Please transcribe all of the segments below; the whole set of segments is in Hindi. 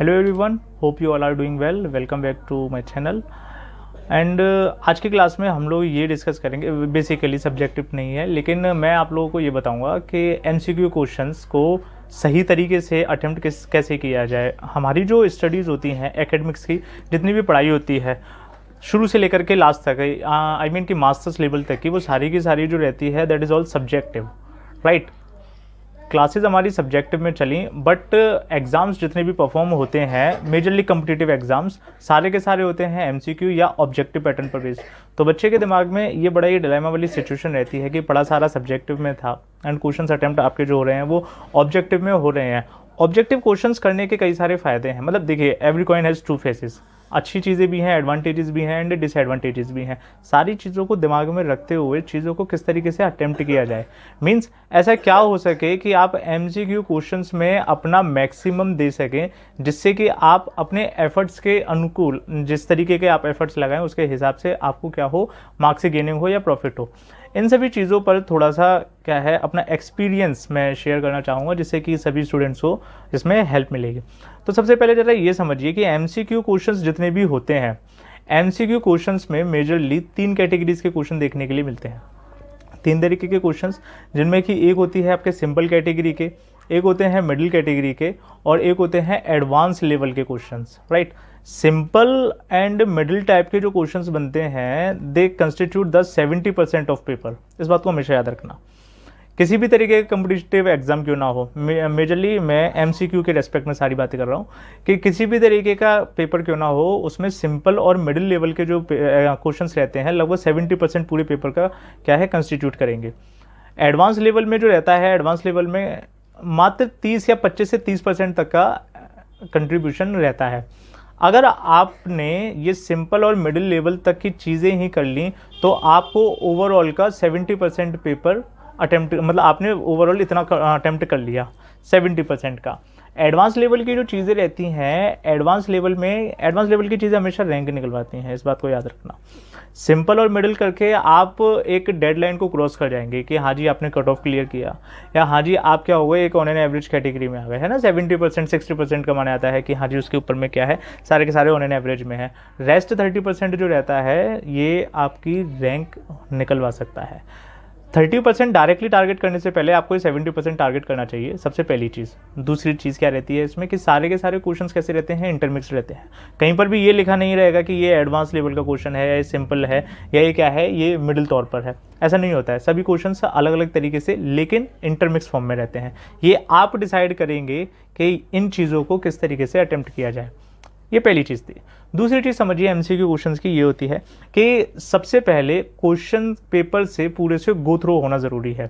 Hello everyone, hope you all are doing well. Welcome back to my channel. And आज की क्लास में हम लोग ये डिस्कस करेंगे, बेसिकली सब्जेक्टिव नहीं है, लेकिन मैं आप लोगों को ये बताऊंगा कि एमसीक्यू क्वेश्चंस को सही तरीके से अटेम्प्ट कैसे किया जाए। हमारी जो स्टडीज़ होती हैं एकेडमिक्स की, जितनी भी पढ़ाई होती है शुरू से लेकर के लास्ट तक, आई मीन कि मास्टर्स लेवल तक की, वो सारी की सारी जो रहती है that is all subjective, right. Classes हमारी सब्जेक्टिव में चली, बट एग्ज़ाम्स जितने भी परफॉर्म होते हैं, मेजरली कम्पिटिटिव एग्ज़ाम्स, सारे के सारे होते हैं एमसीक्यू या ऑब्जेक्टिव पैटर्न पर बेस्ड। तो बच्चे के दिमाग में ये बड़ा ही डिलेमा वाली सिचुएशन रहती है कि बड़ा सारा सब्जेक्टिव में था एंड क्वेश्चंस अटेम्प्ट आपके जो हो रहे हैं वो ऑब्जेक्टिव में हो रहे हैं। ऑब्जेक्टिव क्वेश्चंस करने के कई सारे फ़ायदे हैं। मतलब देखिए, every coin has two faces. अच्छी चीज़ें भी हैं, एडवांटेजेस भी हैं एंड डिसएडवांटेजेस भी हैं। सारी चीज़ों को दिमाग में रखते हुए चीज़ों को किस तरीके से अटेम्प्ट किया जाए, मींस ऐसा क्या हो सके कि आप एमसीक्यू क्वेश्चंस में अपना मैक्सिमम दे सकें, जिससे कि आप अपने एफर्ट्स के अनुकूल, जिस तरीके के आप एफर्ट्स लगाएं उसके हिसाब से आपको क्या हो, मार्क्स गेनिंग हो या प्रॉफिट हो। इन सभी चीज़ों पर थोड़ा सा क्या है, अपना एक्सपीरियंस मैं शेयर करना चाहूँगा, जिससे कि सभी स्टूडेंट्स को इसमें हेल्प मिलेगी। तो सबसे पहले ज़रा ये समझिए कि एमसीक्यू क्वेश्चंस जितने भी होते हैं, एमसीक्यू क्वेश्चंस में मेजरली 3 कैटेगरीज के क्वेश्चन देखने के लिए मिलते हैं। 3 तरीके के क्वेश्चंस, जिनमें कि एक होती है आपके सिंपल कैटेगरी के, एक होते हैं मिडिल कैटेगरी के, और एक होते हैं एडवांस लेवल के questions, right. Simple and middle type के जो क्वेश्चंस बनते हैं, दे कंस्टिट्यूट द 70% ऑफ पेपर। इस बात को हमेशा याद रखना। किसी भी तरीके का कम्पिटिटिव एग्जाम क्यों ना हो, मेजरली मैं एमसीक्यू के रेस्पेक्ट में सारी बातें कर रहा हूँ, कि किसी भी तरीके का पेपर क्यों ना हो, उसमें सिंपल और मिडिल लेवल के जो क्वेश्चंस रहते हैं लगभग 70% पूरे पेपर का क्या है, कंस्टिट्यूट करेंगे। एडवांस लेवल में जो रहता है, एडवांस लेवल में मात्र 30 या 25 से 30% तक का कंट्रीब्यूशन रहता है। अगर आपने ये सिंपल और मिडिल लेवल तक की चीज़ें ही कर ली, तो आपको ओवरऑल का 70% पेपर अटेम्प्ट, मतलब आपने ओवरऑल इतना अटेम्प्ट कर लिया 70% का। एडवांस लेवल की जो चीज़ें रहती हैं, एडवांस लेवल की चीज़ें हमेशा रैंक निकलवाती हैं, इस बात को याद रखना। सिंपल और मिडिल करके आप एक डेडलाइन को क्रॉस कर जाएंगे कि हाँ जी आपने कट ऑफ क्लियर किया, या हाँ जी आप क्या हो गए, एक ऑन एन एवरेज कैटेगरी में आ गए, है ना। 70% 60% का माना जाता है कि हाँ जी उसके ऊपर में क्या है, सारे के सारे ऑन एन एवरेज में है। रेस्ट 30% जो रहता है, ये आपकी रैंक निकलवा सकता है। 30% डायरेक्टली टारगेट करने से पहले आपको 70% टारगेट करना चाहिए, सबसे पहली चीज़। दूसरी चीज़ क्या रहती है इसमें, कि सारे के सारे क्वेश्चंस कैसे रहते हैं, इंटरमिक्स रहते हैं। कहीं पर भी ये लिखा नहीं रहेगा कि ये एडवांस लेवल का क्वेश्चन है, या ये सिंपल है, या ये क्या है, ये मिडिल तौर पर है। ऐसा नहीं होता है। सभी क्वेश्चंस अलग अलग तरीके से लेकिन इंटरमिक्स फॉर्म में रहते हैं। ये आप डिसाइड करेंगे कि इन चीज़ों को किस तरीके से अटेम्प्ट किया जाए। ये पहली चीज़ थी। दूसरी चीज़ समझिए एमसीक्यू क्वेश्चंस की, ये होती है कि सबसे पहले क्वेश्चन पेपर से पूरे से गो थ्रू होना ज़रूरी है।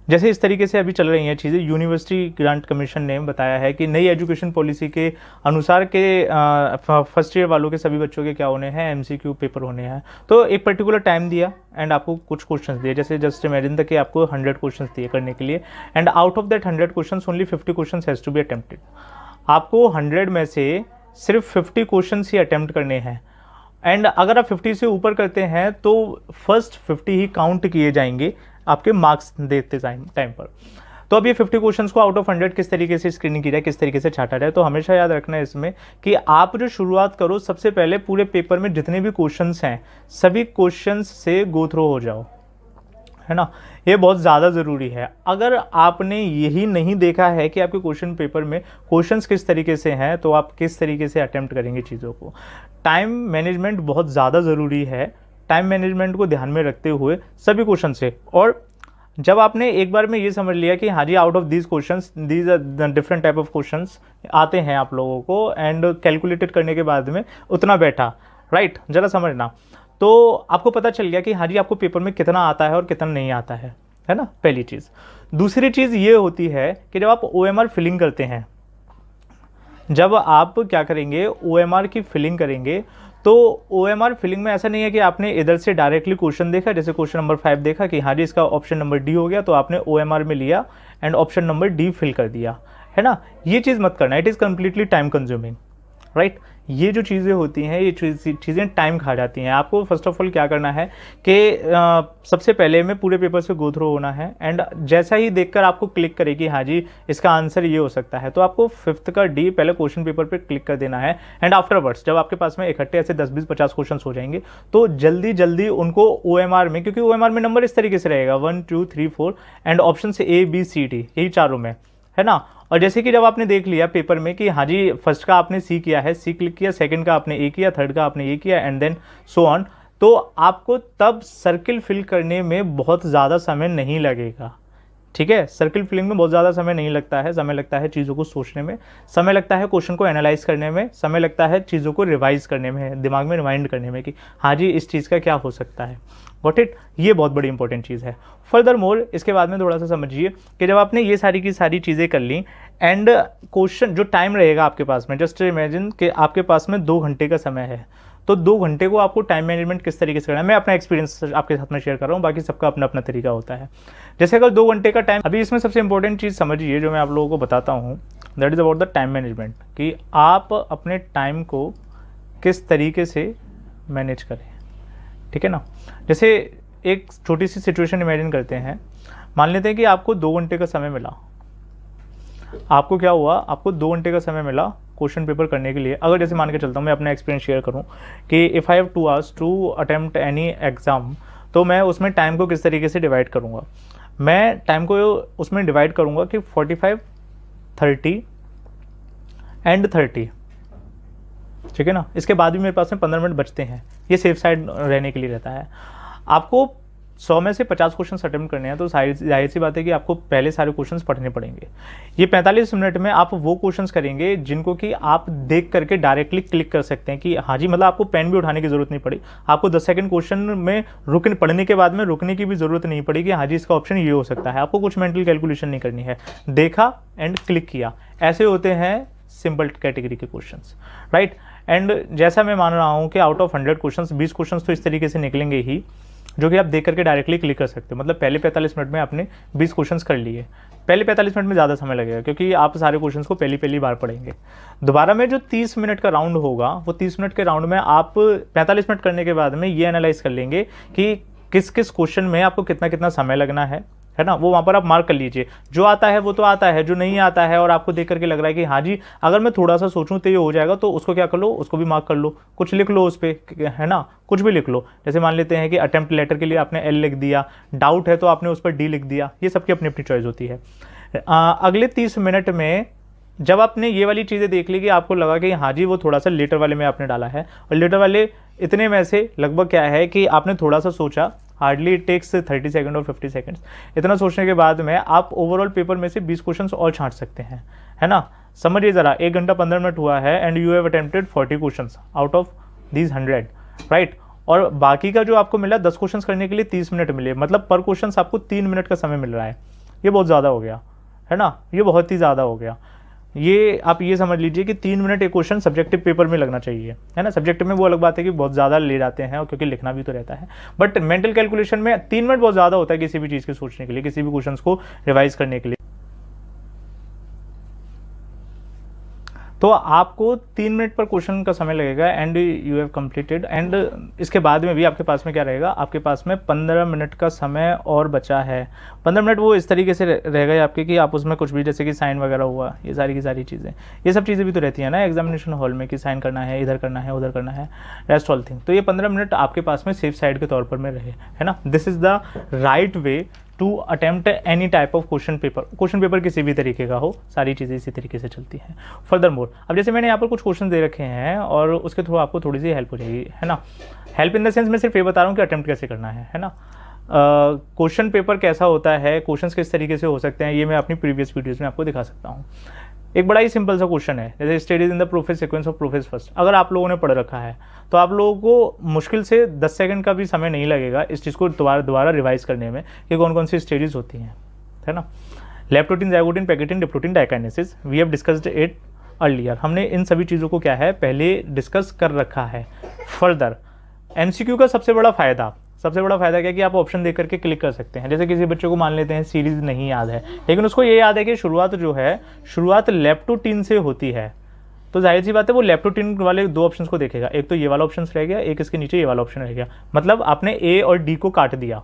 जैसे इस तरीके से अभी चल रही हैं चीज़ें, यूनिवर्सिटी ग्रांट कमीशन ने बताया है कि नई एजुकेशन पॉलिसी के अनुसार के फर्स्ट ईयर वालों के सभी बच्चों के क्या होने हैं, एमसीक्यू पेपर होने हैं। तो एक पर्टिकुलर टाइम दिया एंड आपको कुछ क्वेश्चंस दिए, जैसे जस्ट इमेजिन था कि आपको 100 क्वेश्चंस दिए करने के लिए, and out of that 100 questions only 50 questions has to be attempted. आपको 100 में से सिर्फ 50 क्वेश्चंस ही अटेम्प्ट करने हैं, एंड अगर आप 50 से ऊपर करते हैं तो फर्स्ट 50 ही काउंट किए जाएंगे आपके मार्क्स देते टाइम पर। तो अब ये 50 क्वेश्चंस को आउट ऑफ 100 किस तरीके से स्क्रीनिंग की जाए, किस तरीके से छाटा जाए, तो हमेशा याद रखना है इसमें कि आप जो शुरुआत करो, सबसे पहले पूरे पेपर में जितने भी क्वेश्चंस हैं सभी क्वेश्चंस से गो थ्रू हो जाओ, है ना। ये बहुत ज़्यादा ज़रूरी है। अगर आपने यही नहीं देखा है कि आपके क्वेश्चन पेपर में क्वेश्चंस किस तरीके से हैं, तो आप किस तरीके से अटेम्प्ट करेंगे चीज़ों को। टाइम मैनेजमेंट बहुत ज़्यादा ज़रूरी है। टाइम मैनेजमेंट को ध्यान में रखते हुए सभी क्वेश्चन से, और जब आपने एक बार में ये समझ लिया कि हाँ जी out of these questions, these are different type of questions आते हैं आप लोगों को, एंड कैलकुलेटेड करने के बाद में उतना बैठा, राइट, ज़रा समझना, तो आपको पता चल गया कि हाँ जी आपको पेपर में कितना आता है और कितना नहीं आता है ना, पहली चीज़। दूसरी चीज़ ये होती है कि जब आप ओएमआर फिलिंग करते हैं, जब आप क्या करेंगे, ओएमआर की फिलिंग करेंगे, तो ओएमआर फिलिंग में ऐसा नहीं है कि आपने इधर से डायरेक्टली क्वेश्चन देखा, जैसे क्वेश्चन नंबर 5 देखा कि हाँ जी इसका ऑप्शन नंबर डी हो गया, तो आपने ओएमआर में लिया and option number D fill कर दिया, है ना। ये चीज़ मत करना, it is completely time consuming, right. ये जो चीज़ें होती हैं ये चीज़ें टाइम खा जाती हैं। आपको फर्स्ट ऑफ ऑल क्या करना है कि सबसे पहले में पूरे पेपर से गो थ्रू होना है, एंड जैसा ही देखकर आपको क्लिक करे कि हाँ जी इसका आंसर ये हो सकता है, तो आपको 5th का डी पहले क्वेश्चन पेपर पे क्लिक कर देना है। एंड आफ्टरवर्ड्स जब आपके पास में इकट्ठे ऐसे 10 20 50 क्वेश्चन हो जाएंगे तो जल्दी जल्दी उनको OMR में, क्योंकि OMR में नंबर इस तरीके से रहेगा 1 2 3 4 एंड ऑप्शन से ABCD, यही चारों में है ना। और जैसे कि जब आपने देख लिया पेपर में कि हाँ जी फर्स्ट का आपने सी किया है, सी क्लिक किया, सेकंड का आपने ए किया, थर्ड का आपने ए किया, एंड देन सो ऑन, तो आपको तब सर्किल फिल करने में बहुत ज़्यादा समय नहीं लगेगा। ठीक है, सर्किल फिलिंग में बहुत ज़्यादा समय नहीं लगता है, समय लगता है चीज़ों को सोचने में, समय लगता है क्वेश्चन को एनालाइज करने में, समय लगता है चीज़ों को रिवाइज करने में, दिमाग में रिमाइंड करने में कि हाँ जी इस चीज़ का क्या हो सकता है। गॉट इट, ये बहुत बड़ी इंपॉर्टेंट चीज़ है। फर्दर मोर इसके बाद में थोड़ा सा समझिए कि जब आपने ये सारी की सारी चीज़ें कर ली एंड क्वेश्चन जो टाइम रहेगा आपके पास में, जस्ट इमेजिन कि आपके पास में 2 घंटे का समय है, तो 2 घंटे को आपको टाइम मैनेजमेंट किस तरीके से करना है, मैं अपना एक्सपीरियंस आपके साथ में शेयर कर रहा हूँ, बाकी सबका अपना अपना तरीका होता है। जैसे अगर 2 घंटे का टाइम, अभी इसमें सबसे इंपॉर्टेंट चीज़ समझिए जो मैं आप लोगों को बताता हूँ, that is about the time management, कि आप अपने टाइम को किस तरीके से मैनेज करें। ठीक है ना, जैसे एक छोटी सी सिचुएशन इमेजिन करते हैं, मान लेते हैं कि आपको 2 घंटे का समय मिला। आपको क्या हुआ, आपको 2 घंटे का समय मिला क्वेश्चन पेपर करने के लिए। अगर जैसे मान के चलता हूँ, मैं अपना एक्सपीरियंस शेयर करूँ कि if I have 2 hours to attempt any exam, तो मैं उसमें टाइम को किस तरीके से डिवाइड करूँगा। मैं टाइम को उसमें डिवाइड करूँगा कि 45 30 एंड 30। ठीक है ना, इसके बाद भी मेरे पास में 15 मिनट बचते हैं, ये सेफ साइड रहने के लिए रहता है। आपको 100 में से 50 क्वेश्चन अटेम्प्ट करने हैं, तो जाहिर सी बात है कि आपको पहले सारे क्वेश्चंस पढ़ने पड़ेंगे। ये 45 मिनट में आप वो क्वेश्चंस करेंगे जिनको कि आप देख करके डायरेक्टली क्लिक कर सकते हैं कि हाँ जी, मतलब आपको पेन भी उठाने की जरूरत नहीं पड़ी, आपको 10 सेकंड क्वेश्चन में पढ़ने के बाद में रुकने की भी जरूरत नहीं पड़ी कि हाँ जी इसका ऑप्शन ये हो सकता है। आपको कुछ मेंटल कैलकुलेशन नहीं करनी है, देखा एंड क्लिक किया। ऐसे होते हैं सिंपल कैटेगरी के क्वेश्चंस, राइट। एंड जैसा मैं मान रहा हूँ कि आउट ऑफ 100 क्वेश्चंस 20 क्वेश्चंस तो इस तरीके से निकलेंगे ही जो कि आप देख करके डायरेक्टली क्लिक कर सकते हो। मतलब पहले 45 मिनट में आपने 20 क्वेश्चंस कर लिए। पहले 45 मिनट में ज़्यादा समय लगेगा क्योंकि आप सारे क्वेश्चंस को पहली बार पढ़ेंगे। दोबारा में जो 30 मिनट का राउंड होगा, वो 30 मिनट के राउंड में आप 45 मिनट करने के बाद में ये एनालाइज कर लेंगे कि किस किस क्वेश्चन में आपको कितना कितना समय लगना है ना। वो वहाँ पर आप मार्क कर लीजिए, जो आता है वो तो आता है, जो नहीं आता है और आपको देख करके लग रहा है कि हाँ जी अगर मैं थोड़ा सा सोचूं तो ये हो जाएगा, तो उसको क्या कर लो, उसको भी मार्क कर लो, कुछ लिख लो उस पर, है ना, कुछ भी लिख लो। जैसे मान लेते हैं कि अटेम्प्ट लेटर के लिए आपने L लिख दिया, डाउट है तो आपने उस पर D लिख दिया। ये सबकी अपनी अपनी चॉइस होती है। अगले 30 मिनट में जब आपने ये वाली चीज़ें देख ली कि आपको लगा कि हाँ जी वो थोड़ा सा लेटर वाले में आपने डाला है, और लेटर वाले इतने में से लगभग क्या है कि आपने थोड़ा सा सोचा, हार्डली इट टेक्स 30 सेकंड और 50 सेकंड्स। इतना सोचने के बाद में आप ओवरऑल पेपर में से 20 क्वेश्चंस और छांट सकते हैं, है ना। समझिए ज़रा, 1 घंटा 15 मिनट हुआ है and you have attempted 40 questions out of these 100, right. और बाकी का जो आपको मिला 10 क्वेश्चंस करने के लिए 30 मिनट मिले, मतलब पर क्वेश्चन आपको 3 मिनट का समय मिल रहा है। ये बहुत ज़्यादा हो गया, है ना, ये बहुत ही ज़्यादा हो गया। ये आप ये समझ लीजिए कि 3 मिनट एक क्वेश्चन सब्जेक्टिव पेपर में लगना चाहिए, है ना। सब्जेक्टिव में वो अलग बात है कि बहुत ज़्यादा ले जाते हैं और क्योंकि लिखना भी तो रहता है, बट मेंटल कैलकुलेशन में 3 मिनट बहुत ज़्यादा होता है किसी भी चीज़ के सोचने के लिए, किसी भी क्वेश्चन को रिवाइज करने के लिए। तो आपको 3 मिनट पर क्वेश्चन का समय लगेगा and you have completed. And इसके बाद में भी आपके पास में क्या रहेगा, आपके पास में 15 मिनट का समय और बचा है। 15 मिनट वो इस तरीके से रह गए आपके कि आप उसमें कुछ भी, जैसे कि साइन वगैरह हुआ, ये सारी की सारी चीज़ें, ये सब चीज़ें भी तो रहती है ना एग्जामिनेशन हॉल में कि साइन करना है, इधर करना है, उधर करना है, रेस्ट ऑल थिंग। तो ये 15 मिनट आपके पास में सेफ साइड के तौर पर में रहे, है ना। This is the right way to attempt any type of question paper किसी भी तरीके का हो, सारी चीज़ें इसी तरीके से चलती हैं। फर्दर मोर, अब जैसे मैंने यहाँ पर कुछ क्वेश्चन दे रखे हैं और उसके थ्रू आपको थोड़ी सी हेल्प हो जाएगी, है ना। हेल्प इन द सेंस मैं सिर्फ ये बता रहा हूँ कि अटेम्प्ट कैसे करना है ना। क्वेश्चन पेपर कैसा होता है, क्वेश्चंस किस तरीके से हो सकते हैं, ये मैं अपनी प्रीवियस वीडियोज़ में आपको दिखा सकता हूँ। एक बड़ा ही सिंपल सा क्वेश्चन है, जैसे studies in the prophase sequence of prophase first. अगर आप लोगों ने पढ़ रखा है तो आप लोगों को मुश्किल से 10 सेकंड का भी समय नहीं लगेगा इस चीज़ को दोबारा रिवाइज करने में कि कौन कौन सी स्टेजेस होती हैं, है ना। Leptotene, zygotene, pachytene, diplotene, diakinesis, we have discussed it earlier. हमने इन सभी चीज़ों को क्या है पहले डिस्कस कर रखा है। फर्दर MCQ का सबसे बड़ा फ़ायदा क्या है कि आप ऑप्शन देख करके क्लिक कर सकते हैं। जैसे किसी बच्चे को मान लेते हैं सीरीज नहीं याद है, लेकिन उसको ये याद है कि शुरुआत जो है, शुरुआत लेप्टोटीन से होती है तो जाहिर सी बात है वो लेफ्ट टू टिन वाले दो ऑप्शंस को देखेगा, एक तो ये वाला ऑप्शन रह गया, एक इसके नीचे ये वाला ऑप्शन रह गया, मतलब आपने ए और डी को काट दिया।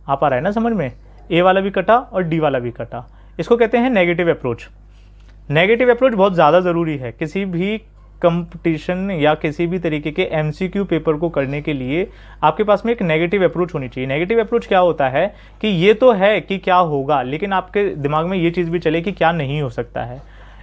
आप आ रहा है ना समझ में, ए वाला भी कटा और डी वाला भी कटा। इसको कहते हैं नेगेटिव अप्रोच। नेगेटिव अप्रोच बहुत ज़्यादा ज़रूरी है किसी भी कंपटीशन या किसी भी तरीके के एमसीक्यू पेपर को करने के लिए। आपके पास में एक नेगेटिव अप्रोच होनी चाहिए। नेगेटिव अप्रोच क्या होता है कि ये तो है कि क्या होगा, लेकिन आपके दिमाग में ये चीज़ भी चले कि क्या नहीं हो सकता है।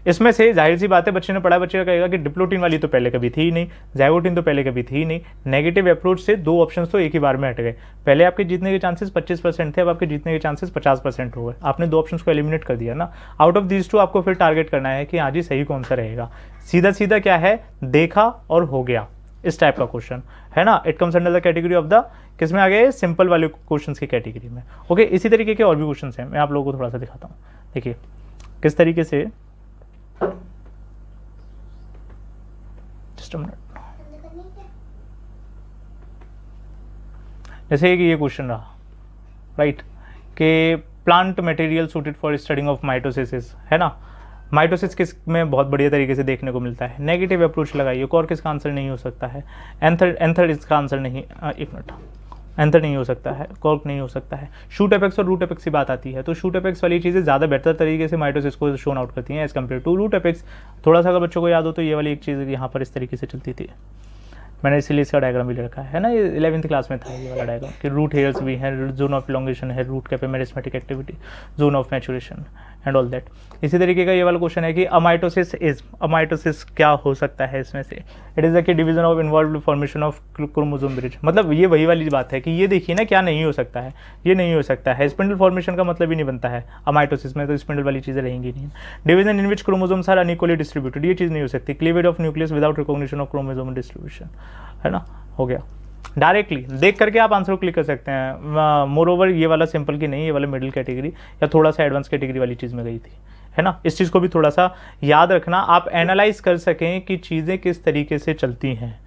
इसमें से जाहिर सी बात है बच्चे ने पढ़ा, बच्चे का कहेगा कि डिप्लोटिन वाली तो पहले कभी थी ही नहीं, ज़ाइगोटिन तो पहले कभी थी ही नहीं। नेगेटिव अप्रोच से दो ऑप्शंस तो एक ही बार में हट गए। पहले आपके जीतने के चांसेस 25% थे, अब आपके जीतने के चांसेस 50% हो गए। आपने दो ऑप्शंस को एलिमिनेट कर दिया ना। आउट ऑफ दीज टू आपको फिर टारगेट करना है कि हाँ जी सही कौन सा रहेगा। सीधा सीधा क्या है, देखा और हो गया, इस टाइप का क्वेश्चन है ना। It comes under the category of the, किस में आ गए, सिंपल वाले क्वेश्चंस की कैटेगरी में। ओके, इसी तरीके के और भी क्वेश्चंस हैं, मैं आप लोगों को थोड़ा सा दिखाता हूँ। देखिए किस तरीके से, जस्ट अ मिनट। जैसे कि ये क्वेश्चन रहा, राइट, कि plant material suited for studying of mitosis, है ना। माइटोसिस किस में बहुत बढ़िया तरीके से देखने को मिलता है। नेगेटिव अप्रोच लगाइए, और किसका आंसर नहीं हो सकता है, एंथर इसका आंसर नहीं, एक मिनट, एंथर नहीं हो सकता है, कॉर्क नहीं हो सकता है। शूट एपेक्स और रूट एपेक्स की बात आती है तो शूट एपेक्स वाली चीज़ें ज़्यादा बेहतर तरीके से माइटोसिस को शोन आउट करती हैं as compared to root apex. थोड़ा सा अगर बच्चों को याद हो तो ये वाली एक चीज़ यहाँ पर इस तरीके से चलती थी, मैंने इसीलिए इसका डायग्राम भी ले रखा है ना। ये 11th क्लास में था ये वाला डायग्राम कि रूट हेयर्स भी हैं, जोन ऑफ इलोंगेशन है, root cap meristematic activity, zone of maturation and all that. इसी तरीके का ये वाला क्वेश्चन है कि अमाइटोसिस क्या हो सकता है इसमें से। It is the division of involve formation of chromosome bridge. मतलब ये वही वाली बात है कि ये देखिए ना, क्या नहीं हो सकता है, ये नहीं हो सकता है। स्पिंडल फॉर्मेशन का मतलब ही नहीं बनता है अमाइटोसिस में, तो स्पिंडल वाली चीज़ें रहेंगी नहीं। Division in which chromosomes are unequally distributed, ये चीज़ नहीं हो सकती। Cleavage of nucleus without recognition of chromosome distribution, है ना, हो गया। डायरेक्टली देख करके आप आंसर को क्लिक कर सकते हैं। मोर ओवर ये वाला सिंपल की नहीं, ये वाला मिडिल कैटेगरी या थोड़ा सा एडवांस कैटेगरी वाली चीज़ में गई थी, है ना। इस चीज़ को भी थोड़ा सा याद रखना, आप एनालाइज कर सकें कि चीज़ें किस तरीके से चलती हैं।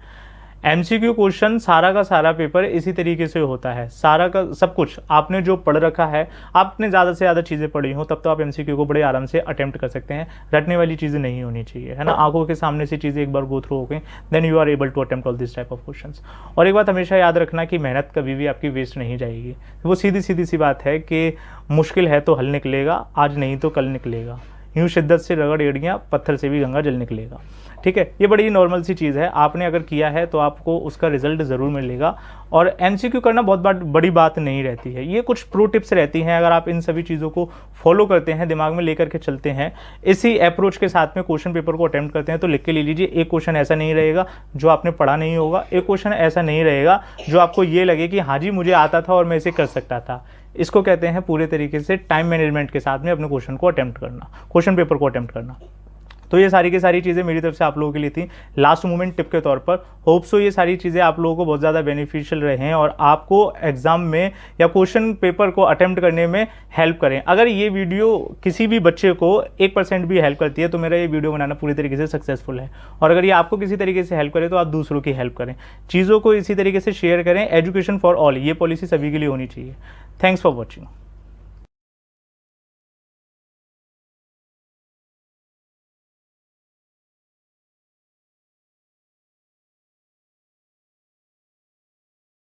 एमसीक्यू क्वेश्चन सारा का सारा पेपर इसी तरीके से होता है। सारा का सब कुछ आपने जो पढ़ रखा है, आपने ज़्यादा से ज़्यादा चीज़ें पढ़ी हो तब तो आप एमसीक्यू को बड़े आराम से अटेम्प्ट कर सकते हैं। रटने वाली चीज़ें नहीं होनी चाहिए, है ना। आंखों के सामने से चीज़ें एक बार गो थ्रू हो गई, then you are able to attempt all this type of questions. और एक बात हमेशा याद रखना कि मेहनत कभी भी आपकी वेस्ट नहीं जाएगी। वो सीधी सी बात है कि मुश्किल है तो हल निकलेगा, आज नहीं तो कल निकलेगा। यूँ शिद्दत से रगड़ एड़ियाँ, पत्थर से भी गंगा जल निकलेगा। ठीक है, ये बड़ी नॉर्मल सी चीज़ है। आपने अगर किया है तो आपको उसका रिजल्ट ज़रूर मिलेगा। और एमसीक्यू करना बहुत बड़ी बात नहीं रहती है, ये कुछ प्रो टिप्स रहती हैं। अगर आप इन सभी चीज़ों को फॉलो करते हैं, दिमाग में लेकर के चलते हैं, इसी अप्रोच के साथ में क्वेश्चन पेपर को अटेम्प्ट करते हैं, तो लिख के ले लीजिए। एक क्वेश्चन ऐसा नहीं रहेगा जो आपने पढ़ा नहीं होगा, एक क्वेश्चन ऐसा नहीं रहेगा जो आपको ये लगे कि हाँ जी मुझे आता था और मैं इसे कर सकता था। इसको कहते हैं पूरे तरीके से टाइम मैनेजमेंट के साथ में अपने क्वेश्चन को अटेम्प्ट करना, क्वेश्चन पेपर को अटेम्प्ट करना। तो ये सारी की सारी चीज़ें मेरी तरफ से आप लोगों के लिए थी लास्ट मोमेंट टिप के तौर पर। होप सो ये सारी चीज़ें आप लोगों को बहुत ज़्यादा बेनिफिशियल रहें और आपको एग्जाम में या क्वेश्चन पेपर को अटेम्प्ट करने में हेल्प करें। अगर ये वीडियो किसी भी बच्चे को 1% भी हेल्प करती है तो मेरा ये वीडियो बनाना पूरी तरीके से सक्सेसफुल है। और अगर ये आपको किसी तरीके से हेल्प करे तो आप दूसरों की हेल्प करें, चीज़ों को इसी तरीके से शेयर करें। एजुकेशन फॉर ऑल, ये पॉलिसी सभी के लिए होनी चाहिए। Thanks for watching.